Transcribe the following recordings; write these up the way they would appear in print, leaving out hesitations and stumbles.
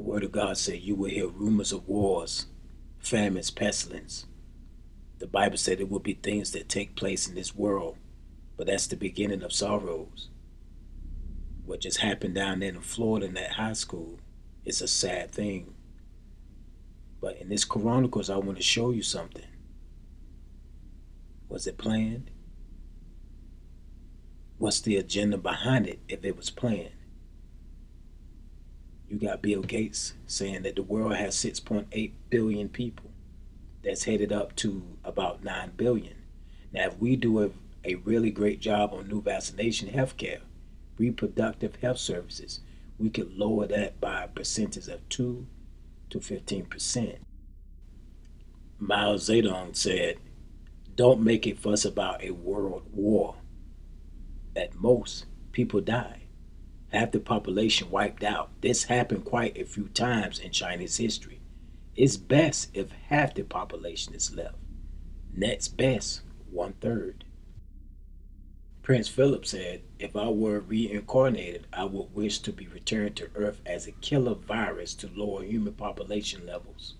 word of God said you will hear rumors of wars, famines, pestilence. The Bible said it will be things that take place in this world, but that's the beginning of sorrows. What just happened down there in Florida in that high school is a sad thing. But in this Chronicles, I want to show you something. Was it planned? What's the agenda behind it if it was planned? You got Bill Gates saying that the world has 6.8 billion people. That's headed up to about 9 billion. Now, if we do a really great job on new vaccination healthcare, reproductive health services, we could lower that by a percentage of 2 to 15%. Mao Zedong said, don't make a fuss about a world war. At most, people die. Half the population wiped out. This happened quite a few times in Chinese history. It's best if half the population is left. Next best, 1/3. Prince Philip said, if I were reincarnated, I would wish to be returned to Earth as a killer virus to lower human population levels.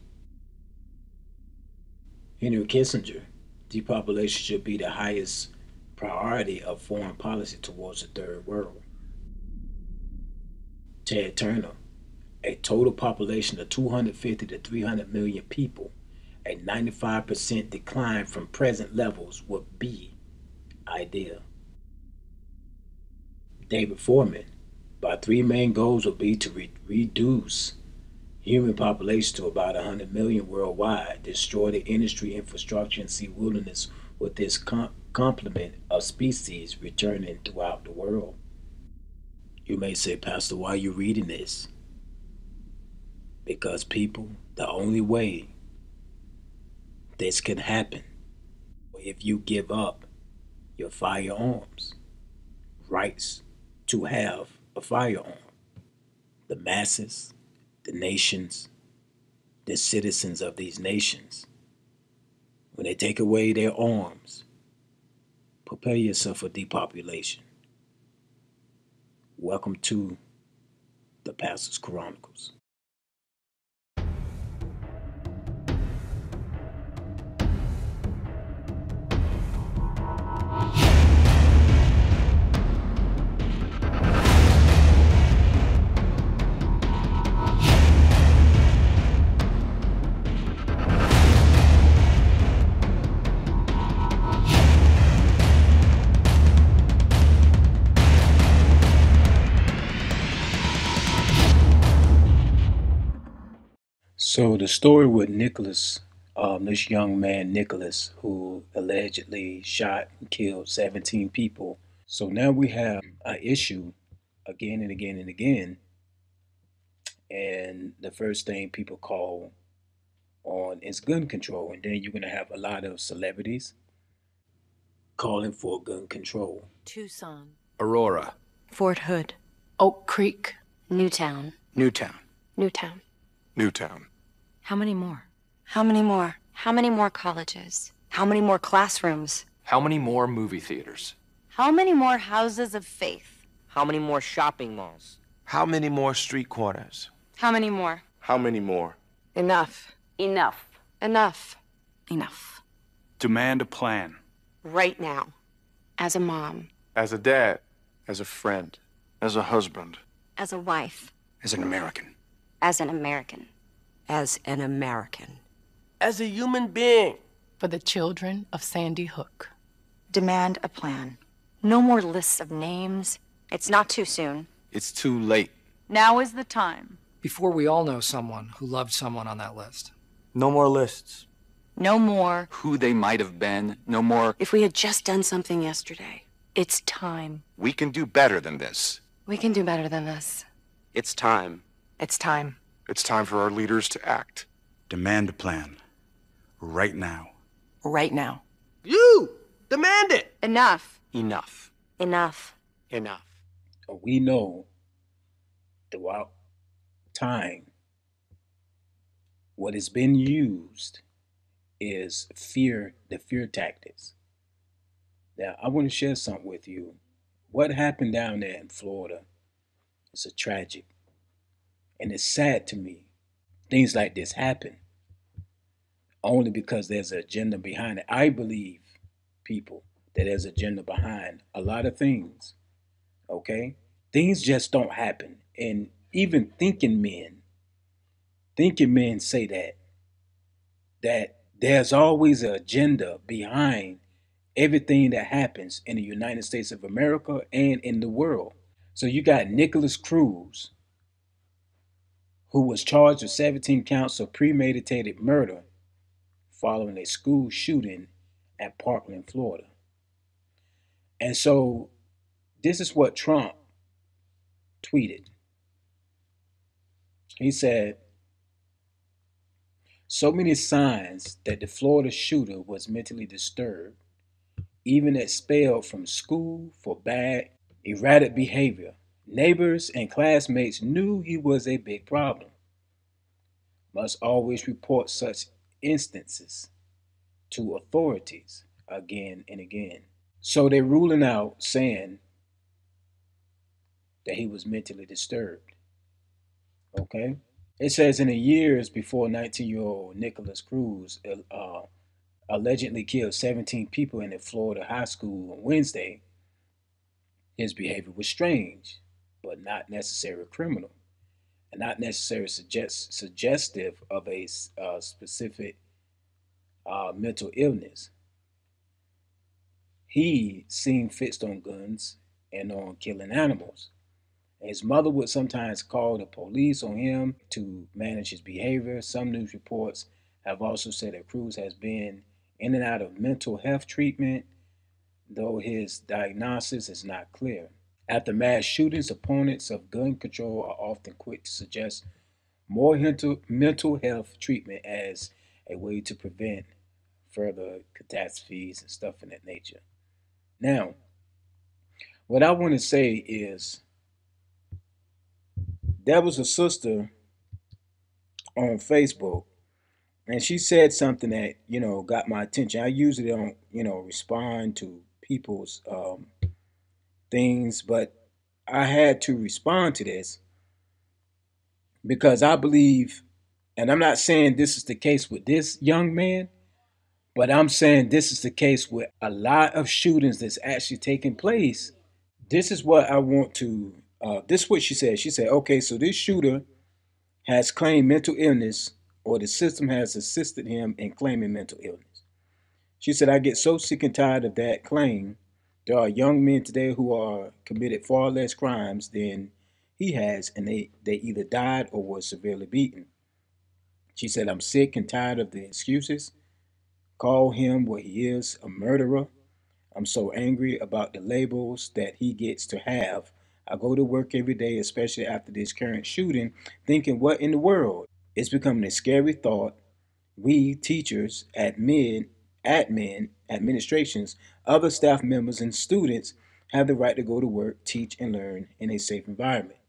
Henry Kissinger, depopulation should be the highest priority of foreign policy towards the third world. Ted Turner, a total population of 250 to 300 million people, a 95% decline from present levels would be ideal. David Foreman, my three main goals would be to reduce human population to about 100 million worldwide, destroy the industry infrastructure, and see wilderness with this complement of species returning throughout the world. You may say, Pastor, why are you reading this? Because people, the only way this can happen if you give up your firearms, rights to have a firearm. The masses, the nations, the citizens of these nations, when they take away their arms, prepare yourself for depopulation. Welcome to the Pastor's Chronicles. So the story with Nicholas, this young man Nicholas, who allegedly shot and killed 17 people. So now we have an issue again and again and again. And the first thing people call on is gun control. And then you're going to have a lot of celebrities calling for gun control. Tucson. Aurora. Fort Hood. Oak Creek. Newtown. Newtown. Newtown. Newtown. How many more? How many more? How many more colleges? How many more classrooms? How many more movie theaters? How many more houses of faith? How many more shopping malls? How many more street corners? How many more? How many more? Enough. Enough. Enough. Enough. Demand a plan. Right now. As a mom. As a dad. As a friend. As a husband. As a wife. As an American. As an American. As an American. As a human being. For the children of Sandy Hook. Demand a plan. No more lists of names. It's not too soon. It's too late. Now is the time. Before we all know someone who loved someone on that list. No more lists. No more. Who they might have been. No more. If we had just done something yesterday. It's time. We can do better than this. We can do better than this. It's time. It's time. It's time for our leaders to act. Demand a plan. Right now. Right now. You! Demand it! Enough. Enough. Enough. Enough. We know throughout time what has been used is fear, the fear tactics. Now, I want to share something with you. What happened down there in Florida is a tragic. And it's sad to me. Things like this happen only because there's an agenda behind it. I believe, people, that there's an agenda behind a lot of things. Okay? Things just don't happen. And even thinking men say that there's always an agenda behind everything that happens in the United States of America and in the world. So you got Nicholas Cruz, who was charged with 17 counts of premeditated murder following a school shooting at Parkland, Florida. And so this is what Trump tweeted. He said, so many signs that the Florida shooter was mentally disturbed, even expelled from school for bad, erratic behavior. Neighbors and classmates knew he was a big problem. Must always report such instances to authorities again and again. So they're ruling out saying that he was mentally disturbed. Okay? It says in the years before 19-year-old Nicholas Cruz allegedly killed 17 people in a Florida high school on Wednesday, his behavior was strange, but not necessarily criminal, and not necessarily suggestive of a specific mental illness. He seemed fixed on guns and on killing animals. His mother would sometimes call the police on him to manage his behavior. Some news reports have also said that Cruz has been in and out of mental health treatment, though his diagnosis is not clear. After mass shootings, opponents of gun control are often quick to suggest more mental health treatment as a way to prevent further catastrophes and stuff in that nature. Now, what I want to say is there was a sister on Facebook, and she said something that got my attention. I usually don't respond to people's things, but I had to respond to this because I believe, and I'm not saying this is the case with this young man, but I'm saying this is the case with a lot of shootings that's actually taking place. This is what I want to. This is what she said. She said, "Okay, so this shooter has claimed mental illness, or the system has assisted him in claiming mental illness." She said, "I get so sick and tired of that claim. There are young men today who are committed far less crimes than he has, and they either died or were severely beaten." She said, "I'm sick and tired of the excuses. Call him what he is, a murderer. I'm so angry about the labels that he gets to have. I go to work every day, especially after this current shooting, thinking, what in the world? It's becoming a scary thought. We, teachers, admin, administrations, other staff members, and students have the right to go to work, teach, and learn in a safe environment."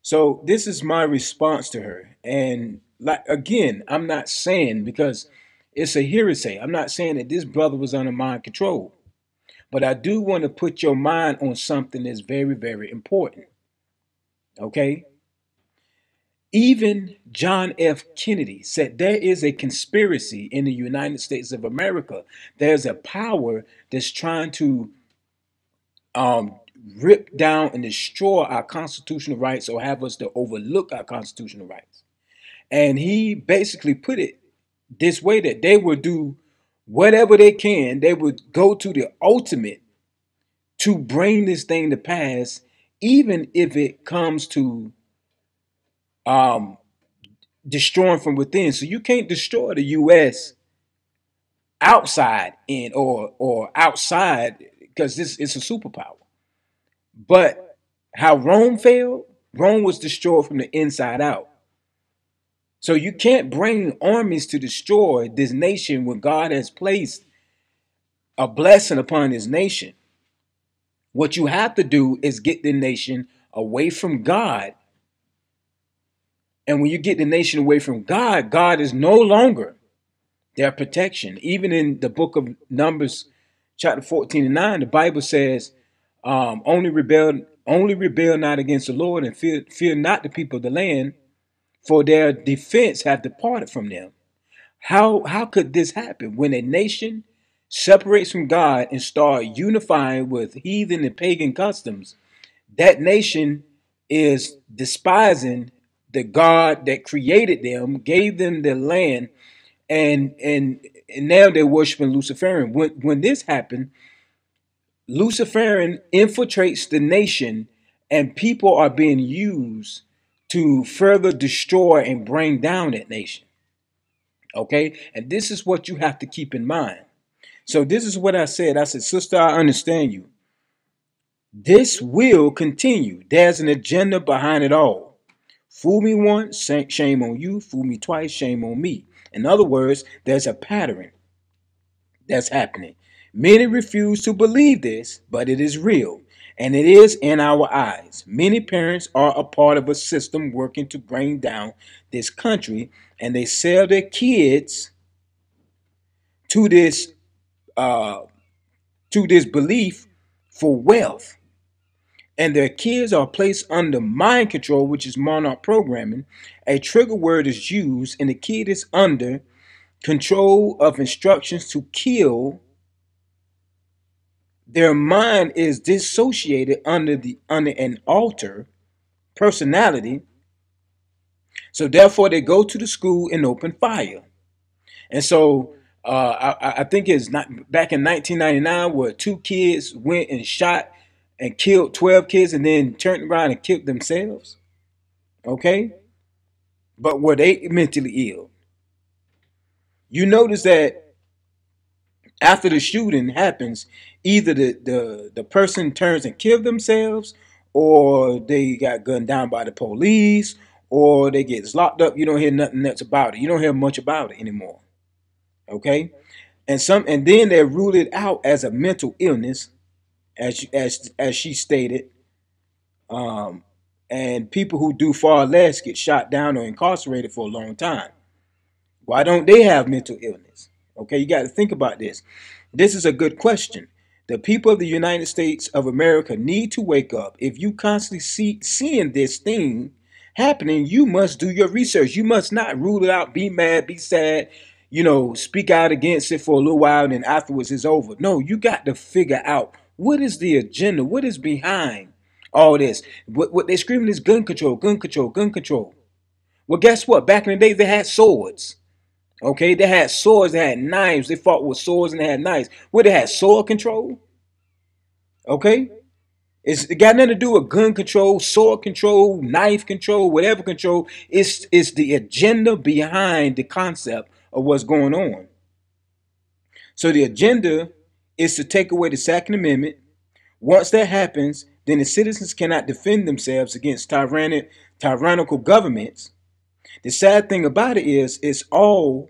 So this is my response to her. And like again, I'm not saying, because it's a hearsay, I'm not saying that this brother was under mind control. But I do want to put your mind on something that's very, very important. Okay? Even John F. Kennedy said there is a conspiracy in the United States of America. There's a power that's trying to rip down and destroy our constitutional rights, or have us to overlook our constitutional rights. And he basically put it this way, that they would do whatever they can. They would go to the ultimate to bring this thing to pass, even if it comes to destroying from within. So you can't destroy the U.S. outside in or outside, because this is a superpower. But how Rome failed, Rome was destroyed from the inside out. So you can't bring armies to destroy this nation when God has placed a blessing upon his nation. What you have to do is get the nation away from God. And when you get the nation away from God, God is no longer their protection. Even in the book of Numbers, chapter 14 and 9, the Bible says, only rebel not against the Lord, and fear not the people of the land, for their defense have departed from them. How could this happen when a nation separates from God and start unifying with heathen and pagan customs? That nation is despising the God that created them, gave them the land, and now they're worshiping Luciferian. When this happened, Luciferian infiltrates the nation, and people are being used to further destroy and bring down that nation. Okay, and this is what you have to keep in mind. So this is what I said. I said, sister, I understand you. This will continue. There's an agenda behind it all. Fool me once, shame on you. Fool me twice, shame on me. In other words, there's a pattern that's happening. Many refuse to believe this, but it is real, and it is in our eyes. Many parents are a part of a system working to bring down this country, and they sell their kids to this belief for wealth. And their kids are placed under mind control, which is monarch programming. A trigger word is used, and the kid is under control of instructions to kill. Their mind is dissociated under an alter personality. So therefore, they go to the school and open fire. And so I think it's not back in 1999 where 2 kids went and shot and killed 12 kids and then turned around and killed themselves. Okay? But were they mentally ill? You notice that after the shooting happens, either the person turns and kills themselves, or they got gunned down by the police, or they get locked up. You don't hear nothing else about it. You don't hear much about it anymore. Okay? And then they're ruled out as a mental illness, as she stated, and people who do far less get shot down or incarcerated for a long time. Why don't they have mental illness? Okay, you got to think about this. This is a good question. The people of the United States of America need to wake up. If you constantly seeing this thing happening, you must do your research. You must not rule it out, be mad, be sad, speak out against it for a little while and then afterwards it's over. No, you got to figure out what is the agenda, what is behind all this. What they're screaming is gun control, gun control, gun control. Well, guess what? Back in the day, they had swords. Okay, they had swords, they had knives, they fought with swords and they had knives. Well, they had sword control. Okay? It got nothing to do with gun control, sword control, knife control, whatever control. It's the agenda behind the concept of what's going on. So the agenda is to take away the Second Amendment. Once that happens, then the citizens cannot defend themselves against tyrannical governments. The sad thing about it is it's all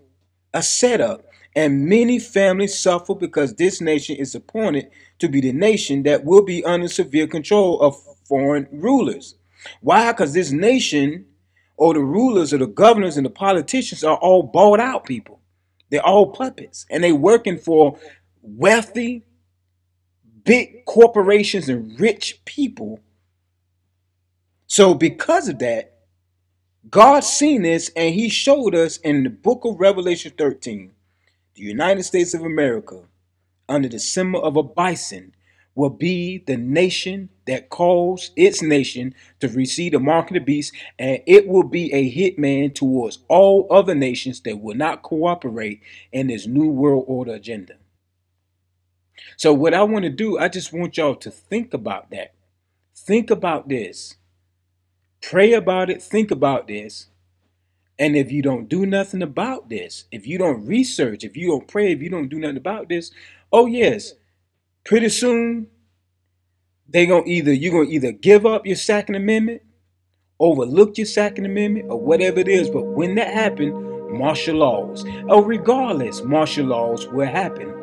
a setup, and many families suffer because this nation is appointed to be the nation that will be under severe control of foreign rulers. Why? Because this nation, or the rulers or the governors and the politicians, are all bought out people. They're all puppets, and they're working for wealthy, big corporations and rich people. So because of that, God seen this, and he showed us in the book of Revelation 13, the United States of America, under the symbol of a bison, will be the nation that calls its nation to receive the mark of the beast, and it will be a hitman towards all other nations that will not cooperate in this new world order agenda. So what I want to do, I just want y'all to think about that. Think about this. Pray about it. Think about this. And if you don't do nothing about this, if you don't research, if you don't pray, if you don't do nothing about this, oh yes, pretty soon you're gonna either give up your Second Amendment, overlook your Second Amendment, or whatever it is. But when that happens, martial laws, or regardless, martial laws will happen,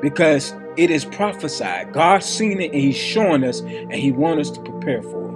because it is prophesied. God's seen it and he's showing us, and he wants us to prepare for it.